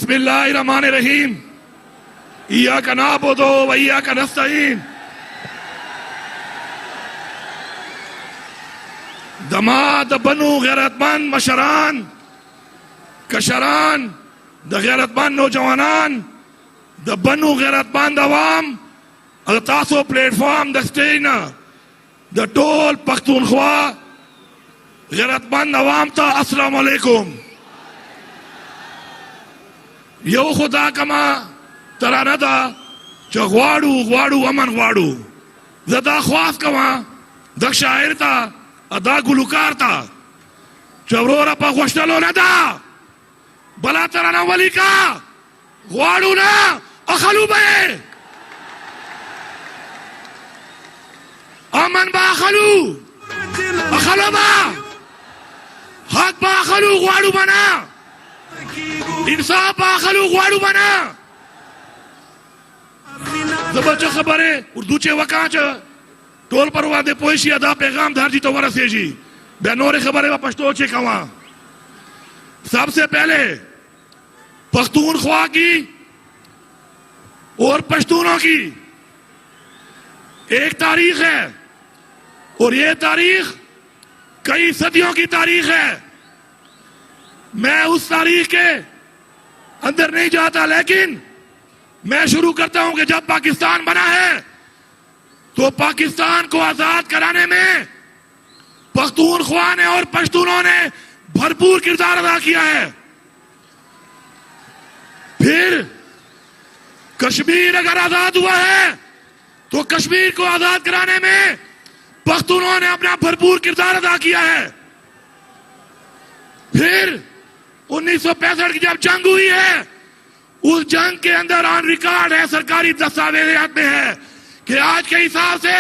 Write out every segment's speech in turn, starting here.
بسم اللہ الرحمن الرحیم ایاک نعبد و ایاک نستعین دماد بنو غیرتمند مشران کشران د غیرتمند نوجوانان د بنو غیرتمند عوام او تاسو پلیٹ فارم د سټیج نه د ټول پښتونخوا غیرتمند عوام ته السلام علیکم. یو خدا کما ترانه دا چې غواړو امن غواړو. زه دا خواست کوم د شاعر ته دا ګلوکار ته چې وروره په غوښتلو نه ده بلا ترانه ولیکه غواړو نه اخلو به امن با اخلو با حق با اخلو غواړو بنا انصاف با اخلو غواړو بنا. زبچه خبره اردو چې وکا چې ټول پروا دې پوه شي دا پیغام د هر چی ته ورسېږي. بیا نورې خبرې په پښتو چې کوم. سب سے پہلے پختونخوا کی اور پشتونوں کی ایک تاریخ ہے اور یہ تاریخ کئی صدیوں کی تاریخ ہے. میں اس تاریخ کے اندر نہیں جاتا لیکن میں شروع کرتا ہوں کہ جب پاکستان بنا ہے تو پاکستان کو آزاد کرانے میں پختونخوا نے اور پشتونوں نے بھرپور کردار ادا کیا ہے. پھر کشمیر اگر آزاد ہوا ہے تو کشمیر کو آزاد کرانے میں پختونوں نے اپنا بھرپور کردار ادا کیا ہے. پھر 1965 کی جب جنگ ہوئی ہے اس جنگ کے اندر آن ریکارڈ ہے سرکاری دستاویزات میں ہے کہ آج کے حساب سے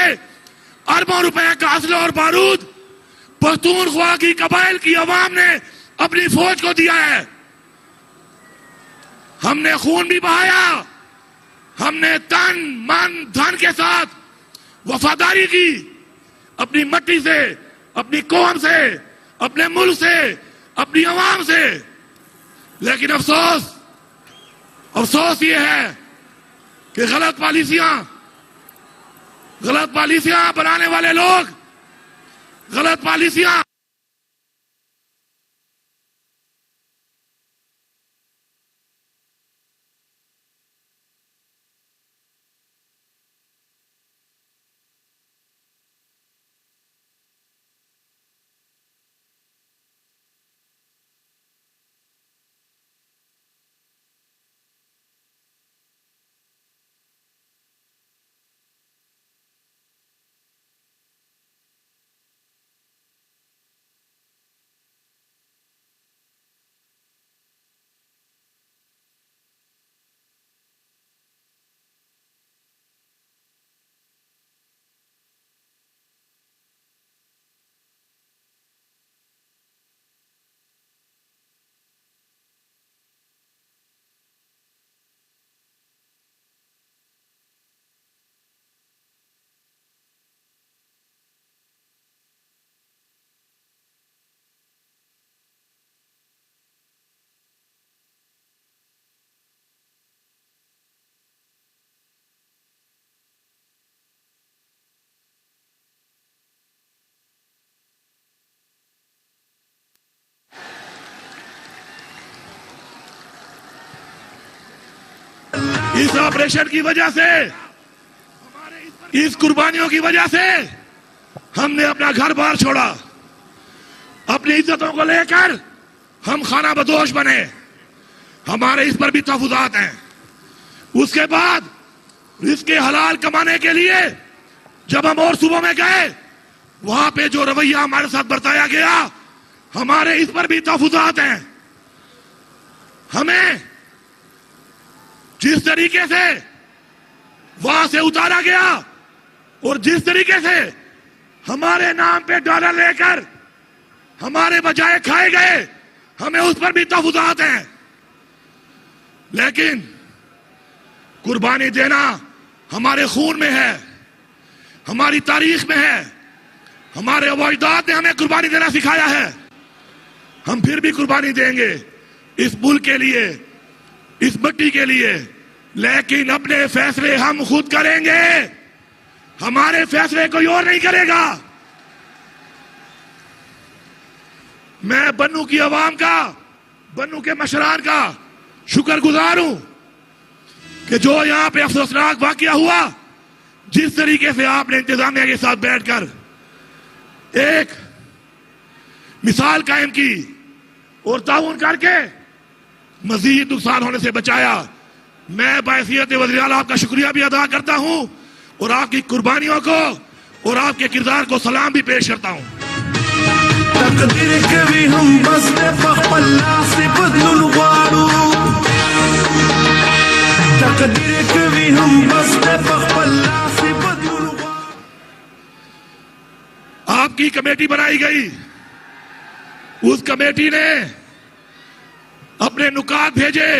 اربوں روپے کا اسلحہ اور بارود پختونخوا کی قبائل کی عوام نے اپنی فوج کو دیا ہے. ہم نے خون بھی بہایا, ہم نے تن من دھن کے ساتھ وفاداری کی اپنی مٹی سے, اپنی قوم سے, اپنے ملک سے, اپنی عوام سے. لیکن افسوس یہ ہے کہ غلط پالیسیاں بنانے والے لوگ غلط پالیسیاں اس آپریشن کی وجہ سے, اس قربانیوں کی وجہ سے ہم نے اپنا گھر بار چھوڑا, اپنی عزتوں کو لے کر ہم خانہ بدوش بنے. ہمارے اس پر بھی تحفظات ہیں. اس کے بعد رزق حلال کمانے کے لیے جب ہم اور صوبوں میں گئے وہاں پہ جو رویہ ہمارے ساتھ برتایا گیا ہمارے اس پر بھی تحفظات ہیں. ہمیں جس طریقے سے وہاں سے اتارا گیا اور جس طریقے سے ہمارے نام پہ ڈالر لے کر ہمارے بجائے کھائے گئے ہمیں اس پر بھی تحفظات ہیں. لیکن قربانی دینا ہمارے خون میں ہے, ہماری تاریخ میں ہے, ہمارے اجداد نے ہمیں قربانی دینا سکھایا ہے. ہم پھر بھی قربانی دیں گے اس ملک کے لیے, اس مٹی کے لیے، لیکن اپنے فیصلے ہم خود کریں گے، ہمارے فیصلے کوئی اور نہیں کرے گا۔ میں بنو کی عوام کا، بنو کے مشران کا شکر گزار ہوں کہ جو یہاں پہ افسوسناک واقعہ ہوا، جس طریقے سے آپ نے انتظامیہ کے ساتھ بیٹھ کر ایک مثال قائم کی اور تعاون کر کے مزید نقصان ہونے سے بچایا، میں بحیثیت وزیر اعلیٰ آپ کا شکریہ بھی ادا کرتا ہوں اور آپ کی قربانیوں کو اور آپ کے کردار کو سلام بھی پیش کرتا ہوں۔ تقدیر کوي هم بس په خپل لاس بدلون غواړو، تقدیر کوي هم بس په خپل لاس بدلون غواړو۔ آپ کی کمیٹی بنائی گئی، اس کمیٹی نے اپنے نکات بھیجے،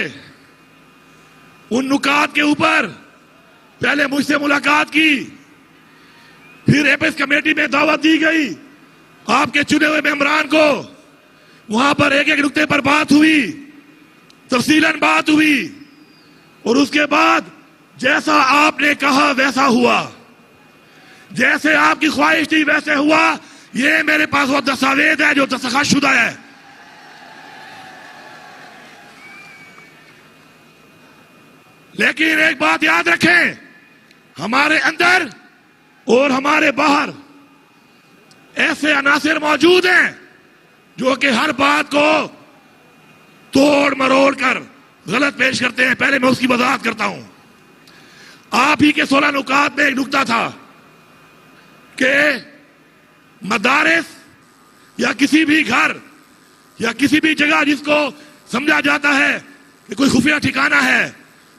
ان نکات کے اوپر پہلے مجھ سے ملاقات کی، پھر ایپس کمیٹی میں دعوت دی گئی، آپ کے چنے ہوئے ممبران کو وہاں پر ایک ایک نقطے پر بات ہوئی، تفصیلاً بات ہوئی، اور اس کے بعد جیسا آپ نے کہا ویسا ہوا، جیسے آپ کی خواہش تھی ویسے ہوا۔ یہ میرے پاس وہ دستاویز ہے جو دستخط شدہ ہے۔ لیکن ایک بات یاد رکھیں، ہمارے اندر اور ہمارے باہر ایسے عناصر موجود ہیں جو کہ ہر بات کو توڑ مروڑ کر غلط پیش کرتے ہیں۔ پہلے میں اس کی وضاحت کرتا ہوں۔ آپ ہی کے 16 نکات میں ایک نکتہ تھا کہ مدارس یا کسی بھی گھر یا کسی بھی جگہ جس کو سمجھا جاتا ہے کہ کوئی خفیہ ٹھکانہ ہے،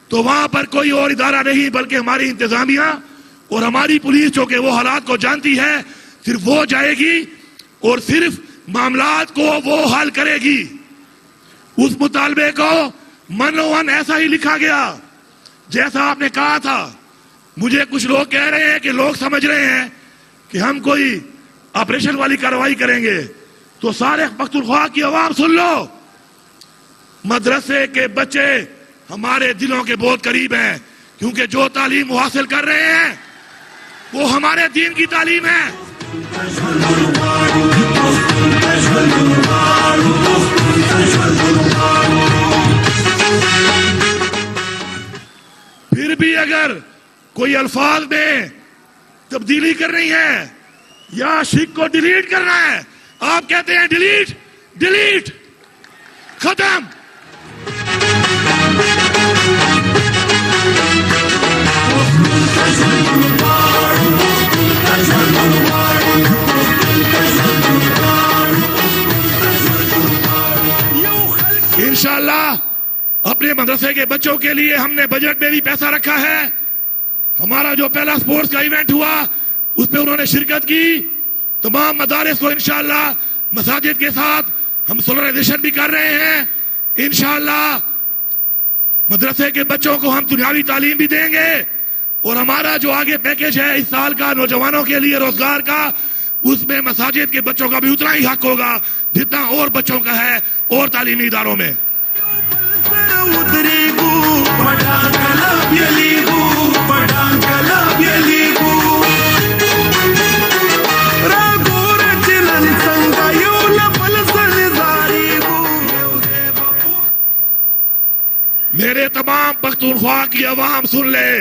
تو وہاں پر کوئی اور ادارہ نہیں بلکہ ہماری انتظامیہ اور ہماری پولیس جو کہ وہ حالات کو جانتی ہے، صرف وہ جائے گی اور صرف معاملات کو وہ حل کرے گی۔ اس مطالبے کو منوان ایسا ہی لکھا گیا جیسا آپ نے کہا تھا۔ مجھے کچھ لوگ کہہ رہے ہیں کہ لوگ سمجھ رہے ہیں کہ ہم کوئی آپریشن والی کارروائی کریں گے، تو سارے پختونخوا کی عوام سن لو، مدرسے کے بچے ہمارے دلوں کے بہت قریب ہیں، کیونکہ جو تعلیم وہ حاصل کر رہے ہیں وہ ہمارے دین کی تعلیم ہے۔ پھر بھی اگر کوئی الفاظ میں تبدیلی کرنی ہے یا شک کو ڈیلیٹ کرنا ہے، آپ کہتے ہیں ڈیلیٹ ڈیلیٹ، ختم۔ انشاءاللہ اپنے مدرسے کے بچوں کے لیے ہم نے بجٹ میں بھی پیسہ رکھا ہے۔ ہمارا جو پہلا سپورٹس کا ایونٹ ہوا اس پہ انہوں نے شرکت کی۔ تمام مدارس کو انشاءاللہ مساجد کے ساتھ ہم سولرائزیشن بھی کر رہے ہیں۔ انشاءاللہ مدرسے کے بچوں کو ہم دنیاوی تعلیم بھی دیں گے، اور ہمارا جو آگے پیکج ہے اس سال کا نوجوانوں کے لیے روزگار کا، اس میں مساجد کے بچوں کا بھی اتنا ہی حق ہوگا جتنا اور بچوں کا ہے اور تعلیمی اداروں میں۔ میرے تمام پختونخوا کی عوام سن لے،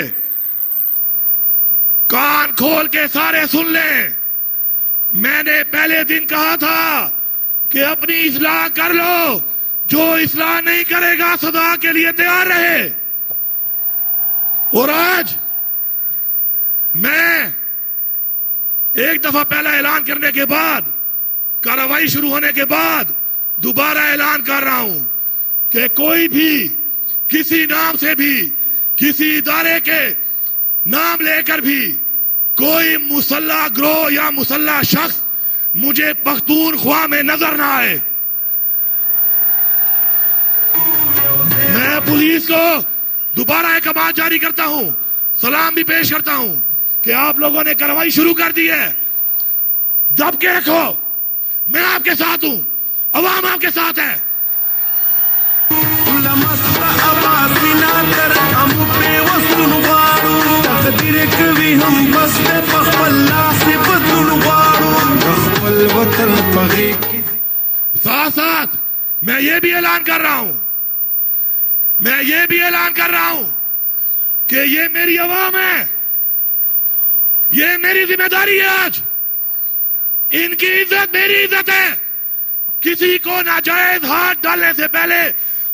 کان کھول کے سارے سن لیں۔ میں نے پہلے دن کہا تھا کہ اپنی اصلاح کر لو، جو اصلاح نہیں کرے گا سزا کے لیے تیار رہے۔ اور آج میں ایک دفعہ پہلا اعلان کرنے کے بعد، کارروائی شروع ہونے کے بعد دوبارہ اعلان کر رہا ہوں کہ کوئی بھی کسی نام سے بھی، کسی ادارے کے نام لے کر بھی کوئی مسلح گروہ یا مسلح شخص مجھے پختونخوا میں نظر نہ آئے۔ میں پولیس کو دوبارہ احکامات جاری کرتا ہوں، سلام بھی پیش کرتا ہوں کہ آپ لوگوں نے کارروائی شروع کر دی ہے، دب کے رکھو، میں آپ کے ساتھ ہوں، عوام آپ کے ساتھ ہے۔ تر هم په وسلون غواړو تقدیر کوي هم بس په خپل لاس بدلون غواړو خپل وطن په غېږ کې. ساتھ ساتھ میں یہ بھی اعلان کر رہا ہوں کہ یہ میری عوام ہے, یہ میری ذمہ داری ہے. آج ان کی عزت میری عزت ہے. کسی کو ناجائز ہاتھ ڈالنے سے پہلے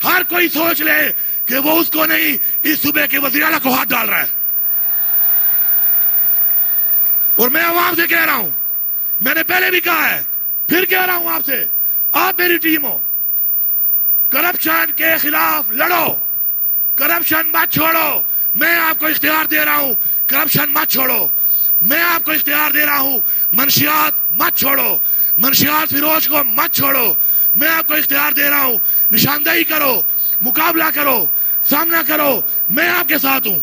ہر کوئی سوچ لے کہ وہ اس کو نہیں, اس صوبے کے وزیر اعلیٰ کو ہاتھ ڈال رہا ہے. اور میں عوام سے کہہ رہا ہوں, میں نے پہلے بھی کہا ہے, پھر کہہ رہا ہوں آپ سے, آپ میری ٹیم ہو, کرپشن کے خلاف لڑو, کرپشن مت چھوڑو. میں آپ کو اختیار دے رہا ہوں, کرپشن مت چھوڑو. میں آپ کو اختیار دے رہا ہوں, منشیات مت چھوڑو, منشیات فروش کو مت چھوڑو. میں آپ کو اختیار دے رہا ہوں, نشاندہی کرو, مقابلہ کرو, سامنا کرو. میں آپ کے ساتھ ہوں.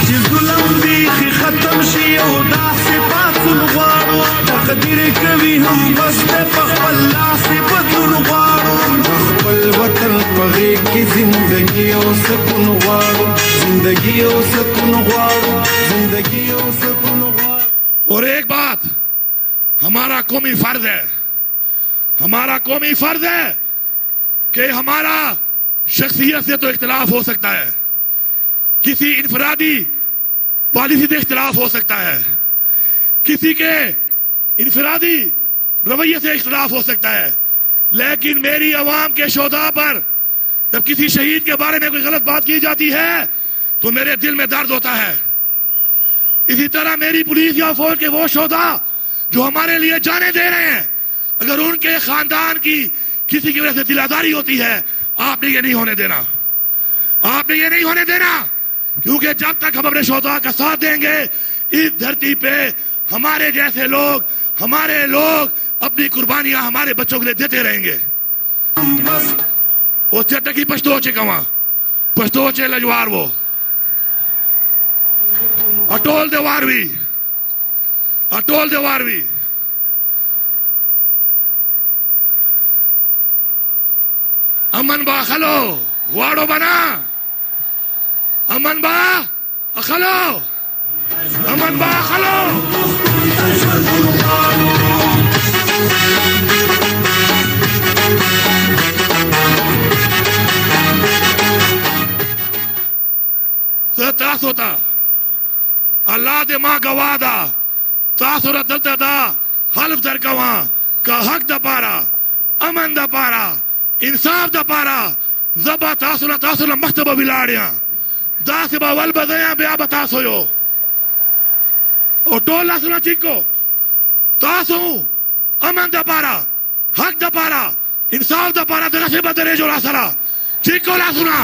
چې ظلم بیخي ختم شي او داسې پاڅون غواړو تقدیر کوي هم بس دی په خپل لاس بدلون غواړو خپل وطن په غېږ کې زندګي او سکون غواړو زندګي او سکون غواړو زندګي او سکون غواړو. اور ایک بات ہمارا قومی فرض ہے کہ ہمارا شخصیت سے تو اختلاف ہو سکتا ہے, کسی انفرادی پالیسی سے اختلاف ہو سکتا ہے, کسی کے انفرادی رویے سے اختلاف ہو سکتا ہے, لیکن میری عوام کے شہداء پر جب کسی شہید کے بارے میں کوئی غلط بات کی جاتی ہے تو میرے دل میں درد ہوتا ہے. اسی طرح میری پولیس یا فوج کے وہ شہداء جو ہمارے لیے جانیں دے رہے ہیں, اگر ان کے خاندان کی کسی کی وجہ سے دل آزاری ہوتی ہے, آپ نے یہ نہیں ہونے دینا, آپ نے یہ نہیں ہونے دینا. کیونکہ جب تک ہم اپنے شہداء کا ساتھ دیں گے, اس دھرتی پہ ہمارے جیسے لوگ, ہمارے لوگ اپنی قربانیاں ہمارے بچوں کے لیے دیتے رہیں گے. وہ چٹکی پشتو چے کواں پشتو چے لجوار وہ اٹول دیواروی امن با خلو غواړو بنا, امن با اخلو, امن با اخلو. تاسو ته الله دې ما گواه ده, تاسو را دلته دا حلف درکوم که حق د پاره, امن د پاره, انصاف د پاره زبا تاسو له مخته به ولاړ یم. داسې به ول به زه یم, بیا به تاسو یو. او ټول لاسونه ټیټ کو, تاسو امن د پاره, حق د پاره, انصاف د پاره دغسې به درېږو را سره. ټیټ کو لاسونه.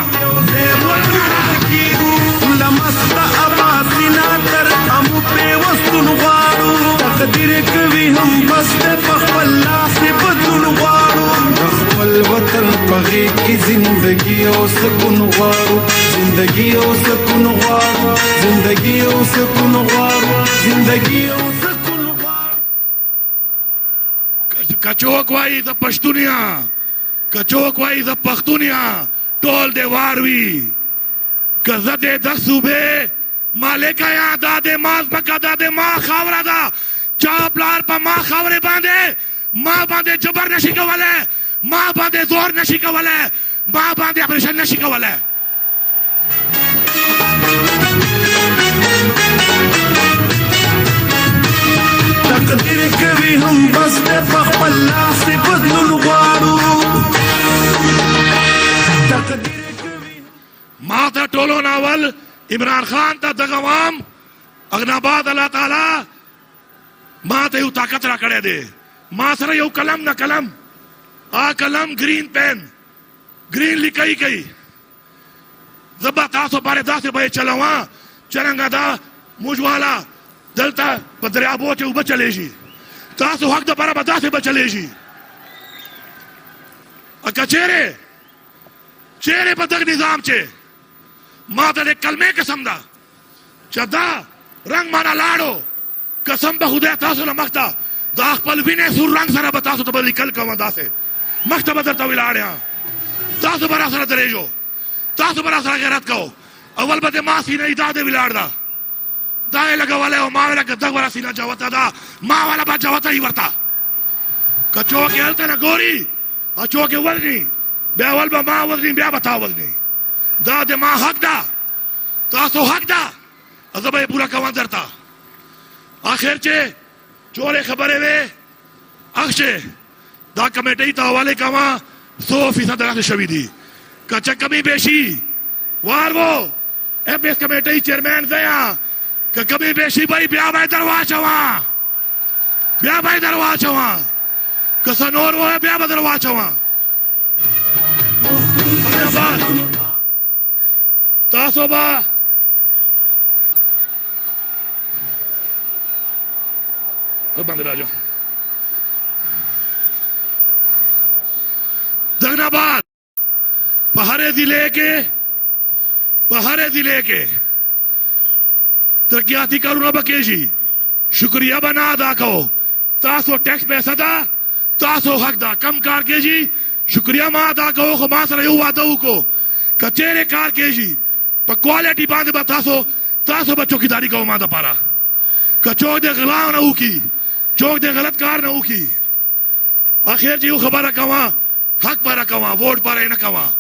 لمسته اباسینا تر هم په وسلون غواړو تقدیر کوي هم بس دی په خپل لاس بدلون غواړو خپل وطن په غېږ کې زندګي او سکون غواړو زندګي او سکون غواړو زندګي او سکون غواړو زندګي او سکون غواړو. کچوک وایي د پښتونیا, کچوک وایي د پښتونیا, ټول دی واروي که زه دې د صوبې مالکه یم, دا د ما ځمکه ده, د ما خاوره ده. چا پلار په ما خاورې باندې ما باندې جبر نشي کولی, ما باندې زور نشي کولی, ما باندې اپریشن نشي کولی. تقدیر کوي هم بس دی په خپل لاس بدلون غواړو تقدیر ما ته ټولو ناول عمران خان ته دغه وام اغناباد الله تعالی ما ته یو طاقت را کړی دی. ما سره یو قلم نه قلم, قلم گرین پین, گرین لیکای کوي. زه به تاسو باندې داسې به یې چلوم چرنګه دا موږ والا دلته په دریابو کې اوبه چلیږي, تاسو حق دپاره به داسې به چلیږي. که چیرې په دغه نظام چې ما ته د کلمې قسم ده چې دا رنګ مانا لاړو, قسم به خدای تاسو له مخته دا خپل وینې سور رنګ سره به تاسو ته به لیکل کوم, داسې مخته به درته ولاړ یم. تاسو برا سره درېږو، تاسو برا سره غیرت کوو. اول به د ما سینه دا د ولاړ ده، دا یې لګولی او ما ویله که دغ وره سینه جوته ده، ما والا به جوته یي ورته. که څوک یې هلته نه ګوري او څوک یې وژني، بیا اول به ما وژني بیا به تا وژني. دا د ما حق ده، تاسو حق ده، زه به یې پوره کوم درته. آخر چې ټولې خبرې وې اخشې دا کمیټۍ ته حوالې کوه، 100% راغلې شوي دي. که څه کمی بیشي وار وو ایم پی ایس کمیټۍ چیرمین زه یم، که کمی بیشي به بیا به یې در واچوم، بیا به یې در واچوم، که څه نور ووایه بیا به در واچوم. تاسو به باندې راځه دغه نه بعد په هرې ضلع کې ترقیاتی کارونه به کېږي. شکریہ به نه ادا کوو، تاسو ټیکس پیسه ده، تاسو حق ده. کم کار کېږي شکریہ ما ادا کوو، خو ما سره یو واده وکړو که چیرې کار کېږي په کوالټي باندې به تاسو به چوکیداري کوو ما دپاره. که څوک د غلا نه وکړي، څوک د غلط کار نه وکړي، اخر چې یو خبره کوه حق باره کوه، ووټ باره نه کوه،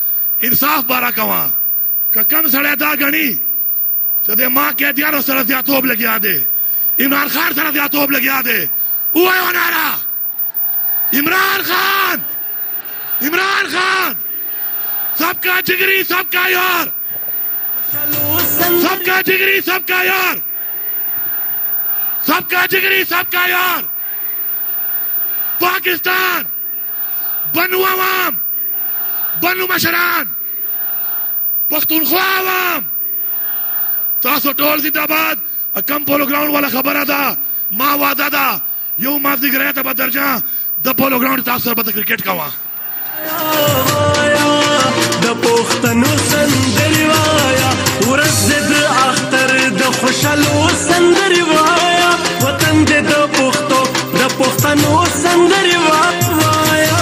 انصاف باره کوه. که کم سړی دا ګڼي چې د ما قیدیانو سره زیاتوب لګیا دی، عمران خان سره زیاتوب لګیا دی، ووایو ناره عمران خان، عمران خان سب کا جگری سب کا یار، سب کا جگری سب کا یار، سب کا جگری سب کا یار. پاکستان بنو عوام، بنو مشران، پختونخوا عوام، تاسو ټول زنده باد. کم پولو گراؤنڈ والا خبره ده، ما وعده ده یو مازدیګری ته به درځم د پولو گراؤنډ تاسو سره به د کرکټ کوم. د پښتنو سندرې وایه، ورځ د اختر د خوشحالو سندرې وایه، وطن دې د پښتنو سندرې وایه،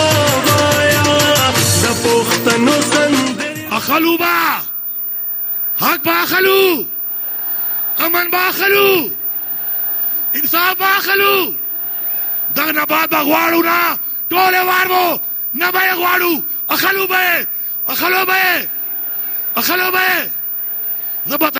د پښتنو سندرې. اخلو با حق با اخلو، امن با اخلو، انصاف با اخلو. دغه نه بعد به غواړو نه ټولې وار مو نه به یې غواړو، اخلو به یې، اخلو به یې، اخلو به یې. زه به